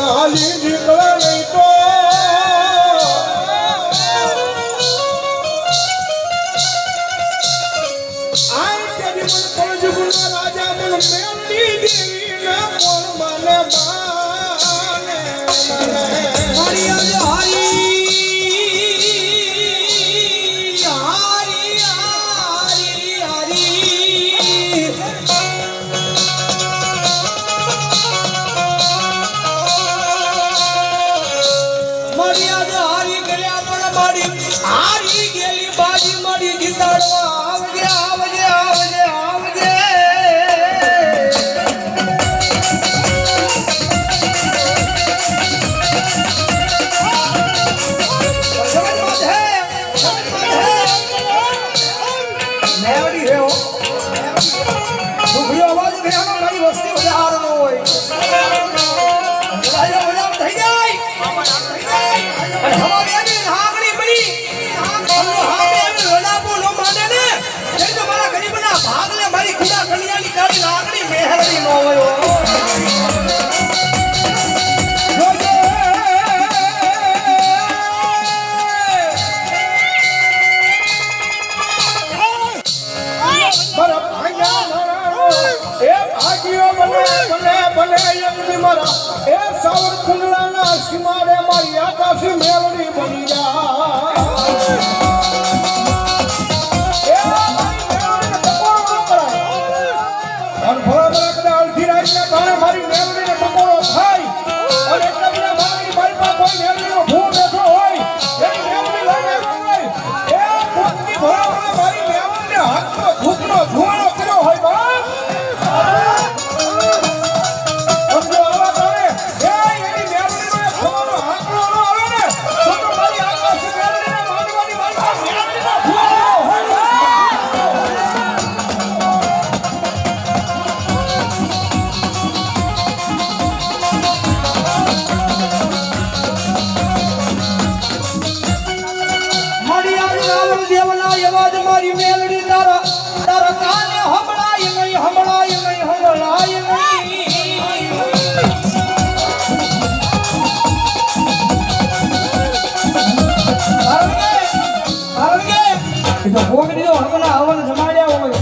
હાલી નીકળે નહીં તો રાજા મેલડી દેવી ના કોણ મને મારી આજ હારી હારી હારી હારી મારી આજ હારી કર્યા પણ મારી હારી ગયેલી બાજી મારી જીતાડવા આવજે આવજે આવજે આવજે એ સાવર કુંડળાના સીમાડે મારી આકાશી મેલડી બની મારી મેલડીને ટકોરો થાય અને એટલા બધા મારી પાસે કોઈ મેલડીનો ભૂ બેઠો હોય એની મેલડી લઈને હોય એ ભૂતની ભરામણે મારી મેલડીને હાથનો ભૂતનો ધુવાળો કર્યો હોય બા મારી મેલડી તારા તારા કાને હમણાય નહીં હમણાય નહીં હમણાય નહીં તો ભોગ દીધો હમણાં હવન જમાડ્યા હોય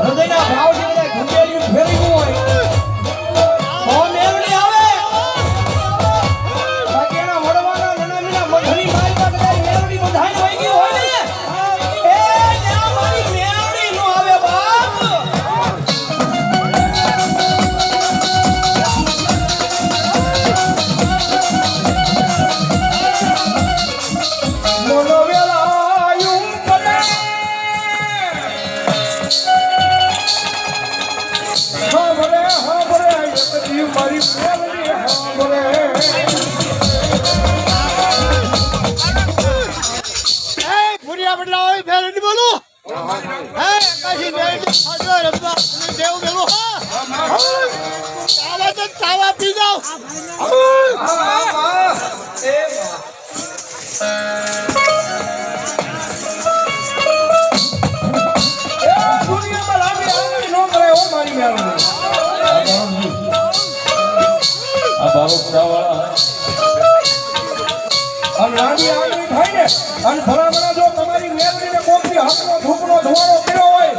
હૃદયના ભાવથી બધા ઘંટેલિયું ફેરવ્યું હોય તો મેલડી આવે બાકી એના વડવાના નાના મઠની મારી પાસે મેલડી બધાય હોય ગઈ હોય ને અને ભલામણા જો તમારી મેલડીને કોકની હકનો ધૂપનો ધુવાળો કર્યો હોય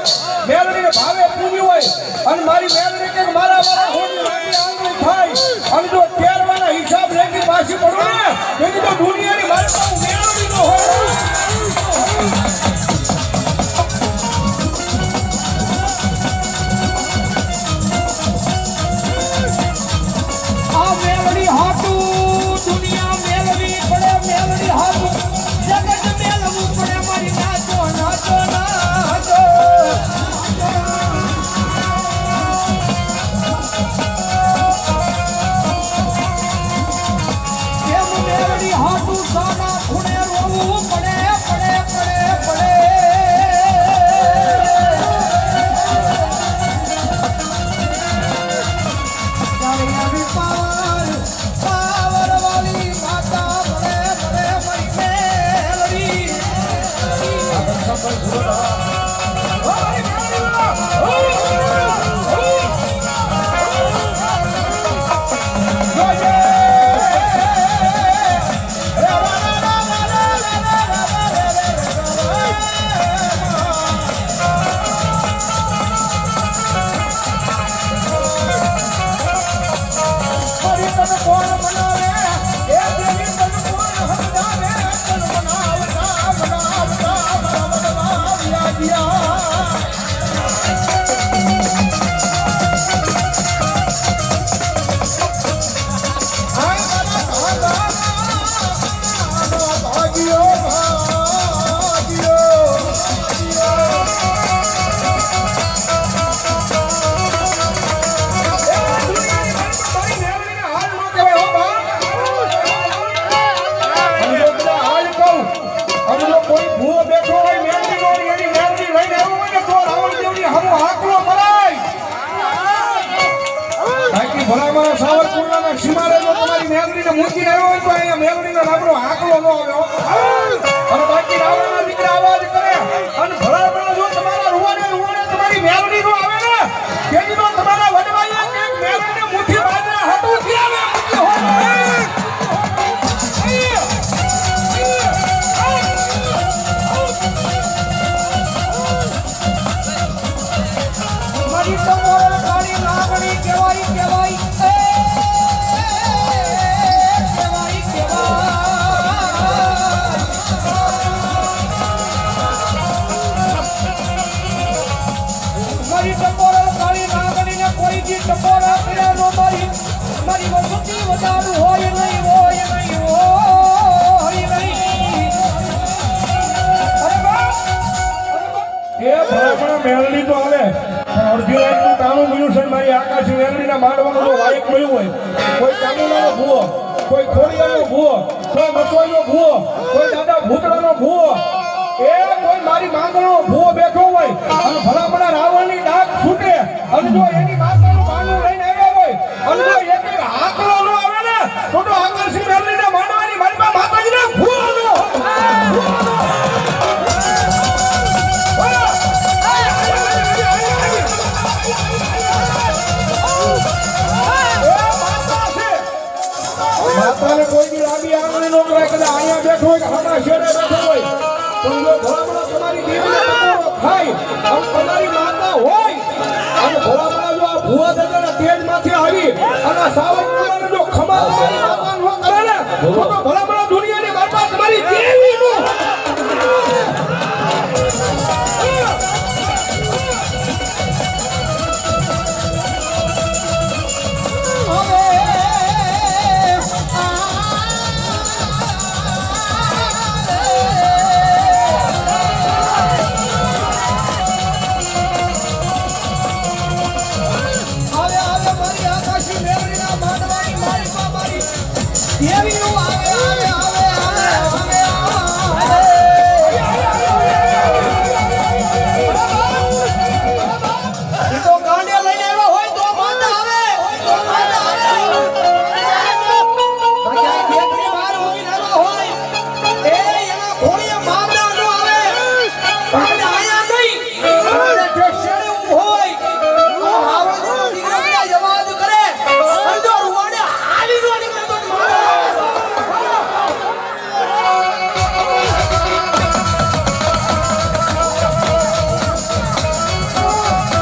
મેલડીને ભાવે પૂજ્યું હોય અને મારી મેલડી કે મારા વાળા હોની રાણી આંગળી થાય અને જો તેરવાના હિસાબ લેખી પાછી પડો ને એની તો દુનિયાની મારી પાસે મેલડી ન હોય આ મેલડી હાટું દુનિયા મેલડી પડે મેલડી હાટું જગત મેલવું પડે મારી નાચો નાચો નાચો કેમ મેલડી હાટું સાના ખૂણે રોવું પડે પડે પડે પડે પાવર વાલી માતા પડે પડે મારી મેલડી વધારું હોય નહીં, હોય નહીં, હોય નહીં. અરે વાહ! એ ભલામણા મેલડી તો આવે પણ અડધી રાતનું તાણું મળ્યું છે મારી આકાશી મેલડીના માંડવાનું જો વાયક મળ્યું હોય, કોઈ કાનુડાનો ભૂવો, કોઈ ખોડિયાનો ભૂવો, કોઈ મસવાઈનો ભૂવો, કોઈ દાદા ભૂતડાનો ભૂવો, એ કોઈ મારી માંગણો ભૂવો બેઠો હોય અને ભલામણા રાવણની ડાક છૂટે અને જો એની માતાનું બાનું લઈને આવ્યા હોય અને જો એક એક હાકલો ન આવે ને તો આકાશી મેલડીને માંડવાની મારી માતાજીને ભૂવો માતાને કોઈ દી લાંબી આંગળી નો કરાય, કદાચ અહીંયા બેઠો હોય કે હમણાં શેરે બેઠો હોય પણ જો ભલામણા તમારી દેવીને થાય અને તમારી માતા હોય અને ભલામણા જો આ ભુવા દાદાના તેજમાંથી આવી અને સાવરકુમારને જો ખમા તમારી માતા નો કરે ને તો ભલામણા દુનિયાની માતા તમારી દેવીનું Bye.